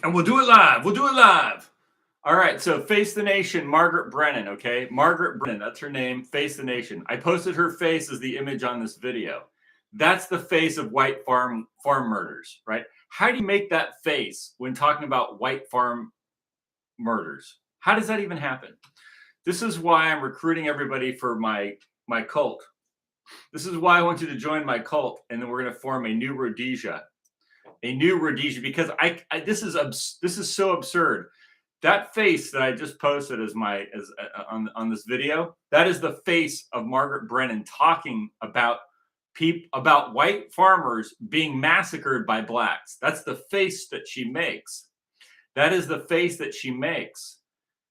And we'll do it live. We'll do it live. All right. So Face the Nation, Margaret Brennan. Okay. Margaret Brennan. That's her name. Face the Nation. I posted her face as the image on this video. That's the face of white farm murders, right? How do you make that face when talking about white farm murders? How does that even happen? This is why I'm recruiting everybody for my cult. This is why I want you to join my cult, and then we're going to form a new Rhodesia. A new Rhodesia, because this is so absurd. That face that I just posted on this video, that is the face of Margaret Brennan talking about white farmers being massacred by blacks. That's the face that she makes. That is the face that she makes.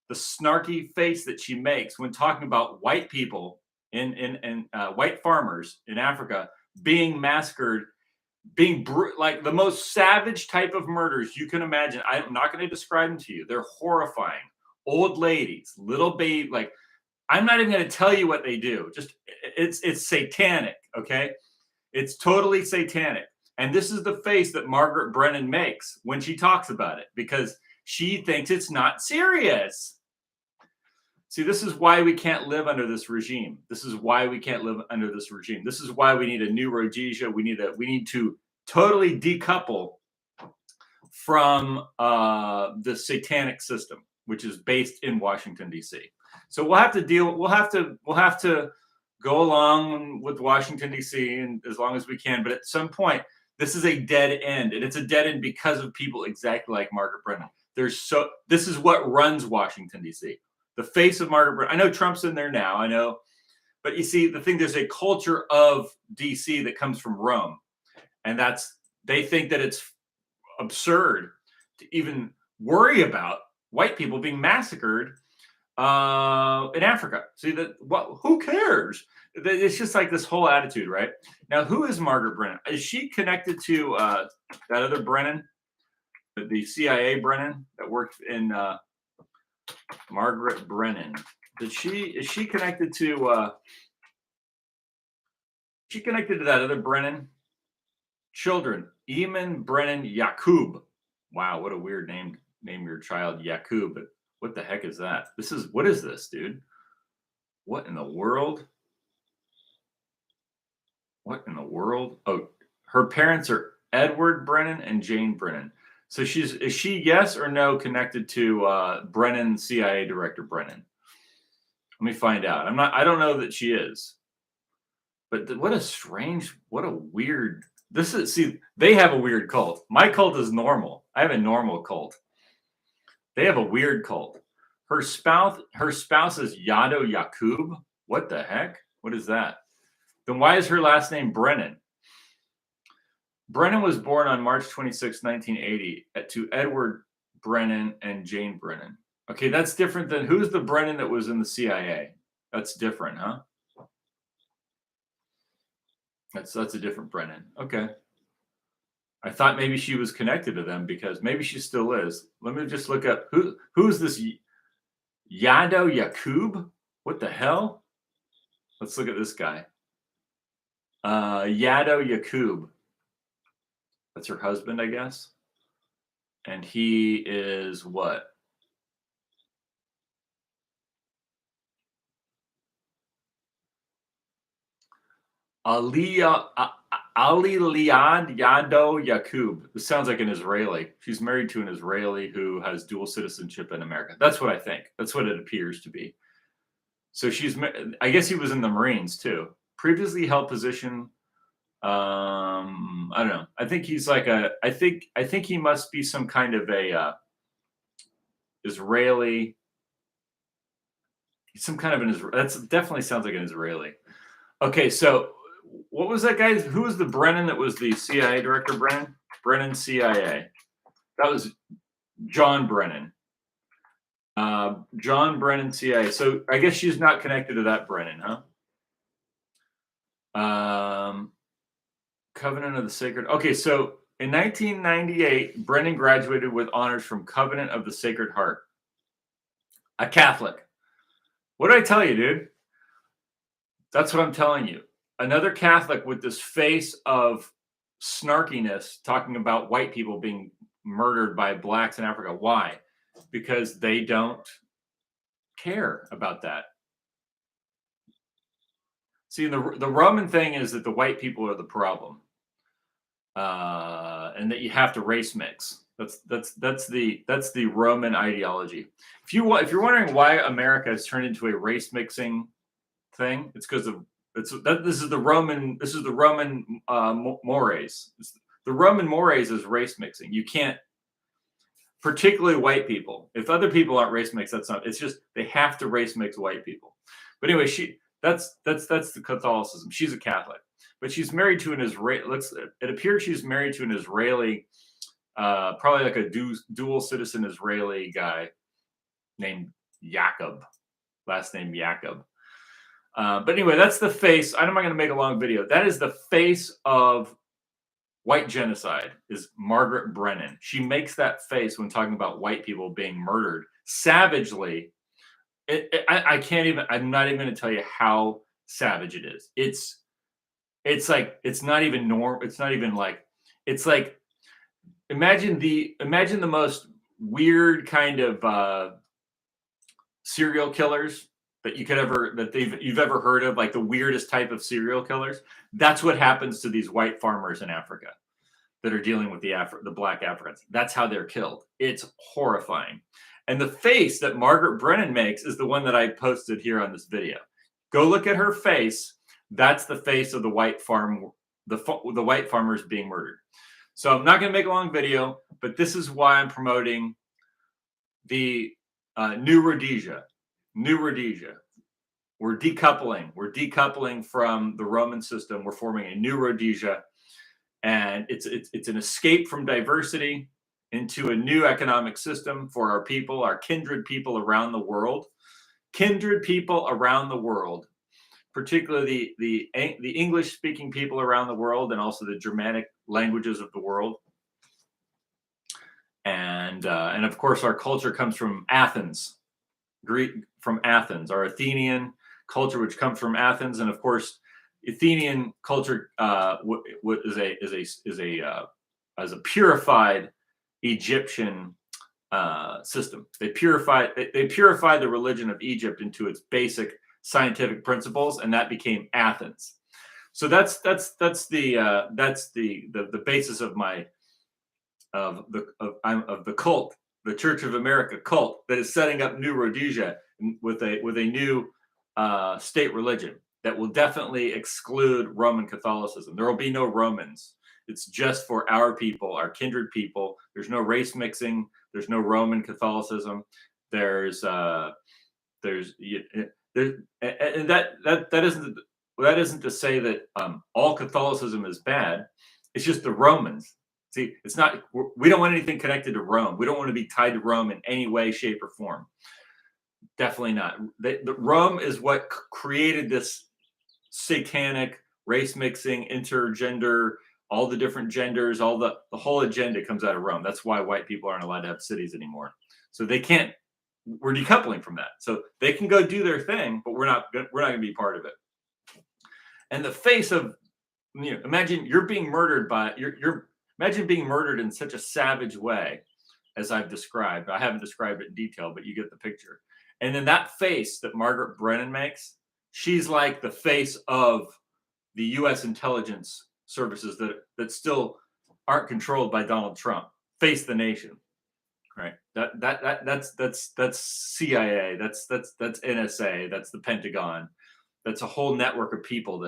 The snarky face that she makes when talking about white people in white farmers in Africa being massacred, being like the most savage type of murders you can imagine. I'm not going to describe them to you. They're horrifying. Old ladies, little baby, like I'm not even going to tell you what they do. Just it's satanic, okay? It's totally satanic. And this is the face that Margaret Brennan makes when she talks about it because she thinks it's not serious. See, this is why we can't live under this regime. This is why we can't live under this regime. This is why we need a new Rhodesia. We need to totally decouple from the satanic system, which is based in Washington, D.C. So we'll have to go along with Washington, D.C. and as long as we can. But at some point, this is a dead end, and it's a dead end because of people exactly like Margaret Brennan. This is what runs Washington, D.C. The face of Margaret Brennan. I know Trump's in there now. I know. But you see, there's a culture of D.C. that comes from Rome. And they think that it's absurd to even worry about white people being massacred in Africa. See, who cares? It's just like this whole attitude, right? Now, who is Margaret Brennan? Is she connected to that other Brennan, the CIA Brennan that worked in Margaret Brennan? Is she connected to that other Brennan? Children, Eamon Brennan Yakub. Wow, what a weird name your child Yakub. But what the heck is that? What is this, dude? What in the world? What in the world? Oh, her parents are Edward Brennan and Jane Brennan. So is she yes or no connected to Brennan, CIA Director Brennan? Let me find out. I don't know that she is. But what a weird. They have a weird cult. My cult is normal. I have a normal cult. They have a weird cult. Her spouse is Yado Yakub. What the heck? What is that? Then why is her last name Brennan? Brennan was born on March 26, 1980 to Edward Brennan and Jane Brennan. Okay, that's different than who's the Brennan that was in the CIA? That's different, huh? That's a different Brennan. Okay. I thought maybe she was connected to them because maybe she still is. Let me just look up who's this Yado Yakub? What the hell? Let's look at this guy. Yado Yakub. That's her husband, I guess. And he is what? Aliyad Yado Yakub. This sounds like an Israeli. She's married to an Israeli who has dual citizenship in America. That's what I think. That's what it appears to be. So I guess he was in the Marines too. Previously held position. I don't know. I think he's like I think he must be some kind of a Israeli. Some kind of an Israeli. That definitely sounds like an Israeli. Okay, so what was that guy? Who was the Brennan that was the CIA director? Brennan CIA. That was John Brennan. John Brennan CIA. So I guess she's not connected to that Brennan, huh? Covenant of the Sacred. Okay, so in 1998, Brennan graduated with honors from Covenant of the Sacred Heart. A Catholic. What did I tell you, dude? That's what I'm telling you. Another Catholic with this face of snarkiness talking about white people being murdered by blacks in Africa. Why? Because they don't care about that. See, the Roman thing is that the white people are the problem, and that you have to race mix. That's the Roman ideology. If you're wondering why America has turned into a race mixing thing, it's because of this is the Roman mores. The Roman mores is race mixing. You can't, particularly white people. If other people aren't race mixed, that's not. It's just they have to race mix white people. But anyway, that's the Catholicism. She's a Catholic, but she's married to an Israeli. It appears she's married to an Israeli, probably like a dual citizen Israeli guy named Jacob, last name Jacob. But anyway, that's the face. I'm not going to make a long video. That is the face of white genocide, is Margaret Brennan. She makes that face when talking about white people being murdered savagely. I can't even, I'm not even going to tell you how savage it is. It's like, it's not even normal. It's not even like, it's like, imagine the most weird kind of serial killers that you've ever heard of, like the weirdest type of serial killers. That's what happens to these white farmers in Africa that are dealing with the black Africans. That's how they're killed. It's horrifying. And the face that Margaret Brennan makes is the one that I posted here on this video. Go look at her face. That's the face of the white white farmers being murdered. So I'm not going to make a long video, but this is why I'm promoting the New Rhodesia. New Rhodesia. We're decoupling from the Roman system. We're forming a new Rhodesia, and it's an escape from diversity into a new economic system for our people, our kindred people around the world. Kindred people around the world, particularly the English-speaking people around the world, and also the Germanic languages of the world. And of course, our culture comes from Athens, Greek from Athens, our Athenian culture, which comes from Athens, and of course, Athenian culture is a purified Egyptian system. They purified the religion of Egypt into its basic scientific principles, and that became Athens. So that's the basis of the cult, the Church of America cult that is setting up New Rhodesia with a new state religion that will definitely exclude Roman Catholicism. There will be no Romans. It's just for our people, our kindred people. There's no race mixing. There's no Roman Catholicism. And that isn't to say that all Catholicism is bad. It's just the Romans. See, it's not. We don't want anything connected to Rome. We don't want to be tied to Rome in any way, shape, or form. Definitely not. The Rome is what created this satanic race mixing, intergender, all the different genders, the whole agenda comes out of Rome. That's why white people aren't allowed to have cities anymore. So they can't. We're decoupling from that. So they can go do their thing, but we're not going to be part of it. And the face of, imagine you're being murdered by imagine being murdered in such a savage way as I've described. I haven't described it in detail, but you get the picture. And then that face that Margaret Brennan makes, she's like the face of the U.S. intelligence services that still aren't controlled by Donald Trump. Face the nation, right? That's CIA. That's NSA. That's the Pentagon. That's a whole network of people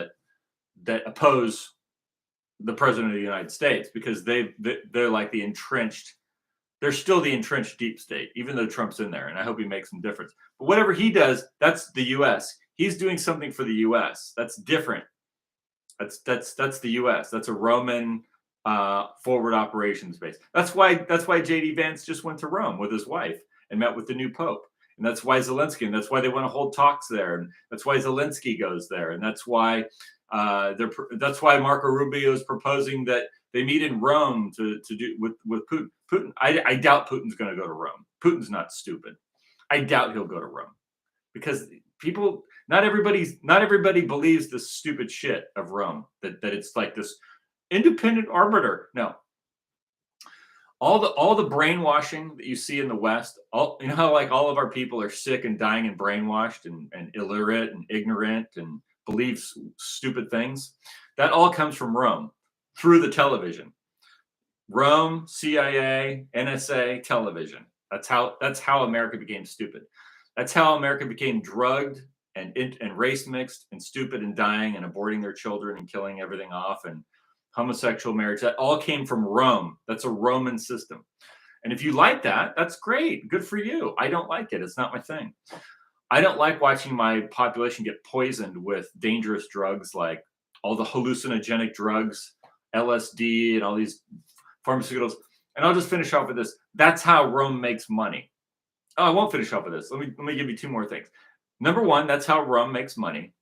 that oppose the president of the United States, because they're like the entrenched. They're still the entrenched deep state, even though Trump's in there, and I hope he makes some difference. But whatever he does, that's the U.S. He's doing something for the U.S. That's different. That's the U.S. That's a Roman forward operations base. That's why J.D. Vance just went to Rome with his wife and met with the new pope, and that's why Zelensky, and that's why they want to hold talks there, and that's why Zelensky goes there, and that's why Marco Rubio is proposing that they meet in Rome to do with Putin. I doubt Putin's going to go to Rome. Putin's not stupid. I doubt he'll go to Rome, because not everybody believes this stupid shit of Rome, that it's like this independent arbiter. No. all the brainwashing that you see in the West, you know how like all of our people are sick and dying and brainwashed and illiterate and ignorant and believe stupid things. That all comes from Rome through the television. Rome, CIA, NSA, television. That's how America became stupid. That's how America became drugged and race mixed and stupid and dying and aborting their children and killing everything off and homosexual marriage. That all came from Rome. That's a Roman system. And if you like that, that's great. Good for you. I don't like it. It's not my thing. I don't like watching my population get poisoned with dangerous drugs like all the hallucinogenic drugs, LSD, and all these pharmaceuticals. And I'll just finish off with this. That's how Rome makes money. Oh, I won't finish off with this. Let me give you two more things. Number one, that's how Rome makes money.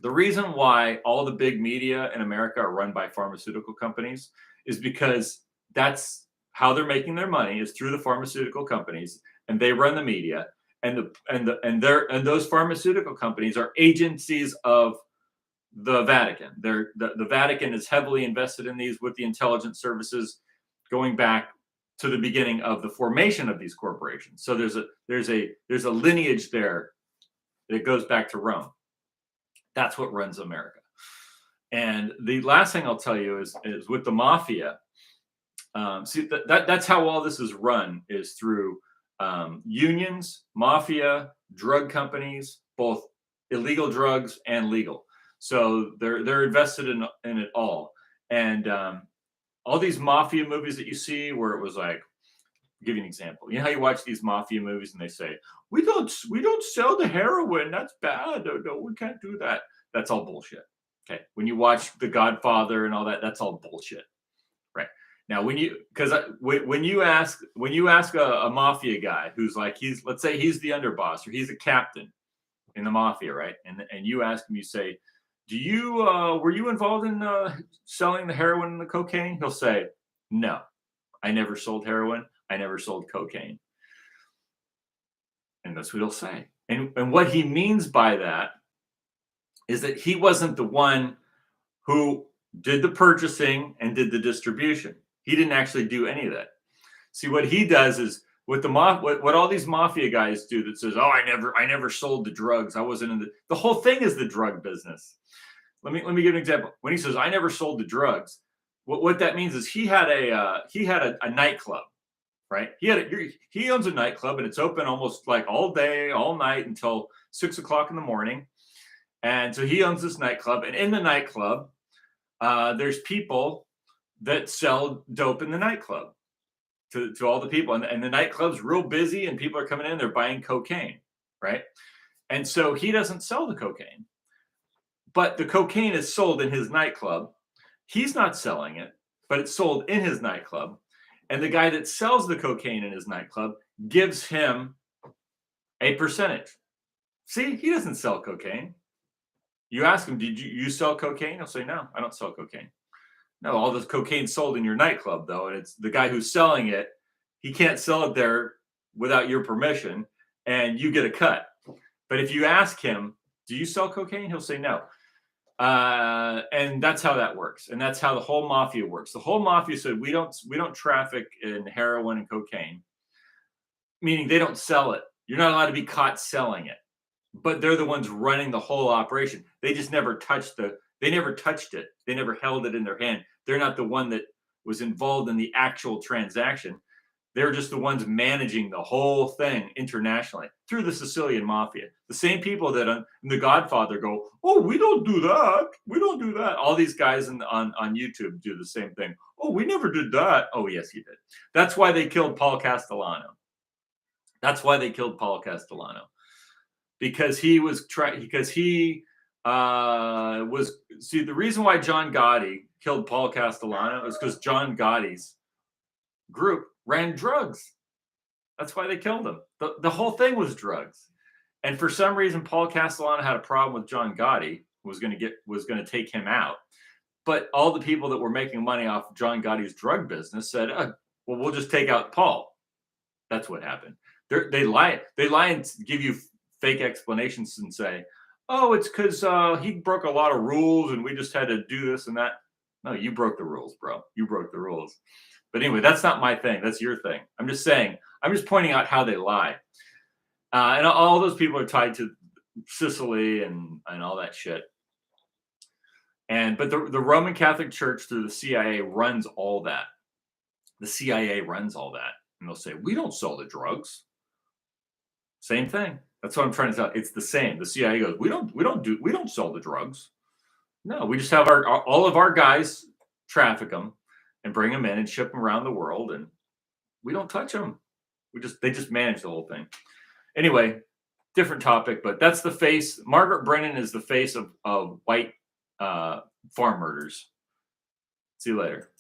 The reason why all the big media in America are run by pharmaceutical companies is because that's how they're making their money, is through the pharmaceutical companies, and they run the media. And those pharmaceutical companies are agencies of the Vatican. The Vatican is heavily invested in these with the intelligence services going back to the beginning of the formation of these corporations. So there's a lineage there that goes back to Rome. That's what runs America. And the last thing I'll tell you is with the mafia. See, that's how all this is run, is through unions, mafia, drug companies, both illegal drugs and legal. So they're invested in it all. And all these mafia movies that you see where it was like, I'll give you an example. You know how you watch these mafia movies and they say, we don't sell the heroin. That's bad. No, we can't do that. That's all bullshit. Okay. When you watch The Godfather and all that, that's all bullshit. Right. Now, when you ask a mafia guy who's like, let's say he's the underboss or he's a captain in the mafia, right? And you ask him, you say, were you involved in selling the heroin and the cocaine? He'll say, no, I never sold heroin. I never sold cocaine. And that's what he'll say. And what he means by that is that he wasn't the one who did the purchasing and did the distribution. He didn't actually do any of that. See, what he does is with what all these mafia guys do that says, oh, I never sold the drugs. I wasn't in the whole thing is the drug business. Let me give an example. When he says I never sold the drugs, what that means is he had a nightclub, right? He owns a nightclub and it's open almost like all day, all night until 6 o'clock in the morning. And so he owns this nightclub, and in the nightclub, there's people that sell dope in the nightclub to all the people, and the nightclub's real busy, and people are coming in, they're buying cocaine, right? And so he doesn't sell the cocaine, but the cocaine is sold in his nightclub. He's not selling it, but it's sold in his nightclub, and the guy that sells the cocaine in his nightclub gives him a percentage. See, he doesn't sell cocaine. You ask him, did you sell cocaine? He'll say, no, I don't sell cocaine. No, all the cocaine's sold in your nightclub, though, and it's the guy who's selling it. He can't sell it there without your permission, and you get a cut. But if you ask him, do you sell cocaine? He'll say no. And that's how that works. And that's how the whole mafia works. The whole mafia said, we don't traffic in heroin and cocaine, meaning they don't sell it. You're not allowed to be caught selling it. But they're the ones running the whole operation. They just never touched it. They never held it in their hand. They're not the one that was involved in the actual transaction. They're just the ones managing the whole thing internationally through the Sicilian mafia. The same people that on The Godfather go, oh, we don't do that. We don't do that. All these guys on YouTube do the same thing. Oh, we never did that. Oh, yes, you did. That's why they killed Paul Castellano. Because he was see, the reason why John Gotti killed Paul Castellano is because John Gotti's group ran drugs. That's why they killed him. The whole thing was drugs. And for some reason, Paul Castellano had a problem with John Gotti, was going to take him out. But all the people that were making money off John Gotti's drug business said, well, we'll just take out Paul. That's what happened. They lie and give you fake explanations and say, oh, it's because he broke a lot of rules and we just had to do this and that. No, you broke the rules, bro. You broke the rules. But anyway, that's not my thing. That's your thing. I'm just saying. I'm just pointing out how they lie. And all those people are tied to Sicily and all that shit. But the Roman Catholic Church through the CIA runs all that. The CIA runs all that. And they'll say, we don't sell the drugs. Same thing. That's what I'm trying to tell. It's the same. The CIA goes, we don't sell the drugs. No, we just have all of our guys traffic them and bring them in and ship them around the world, and we don't touch them. They just manage the whole thing. Anyway, different topic, but that's the face. Margaret Brennan is the face of white farm murders. See you later.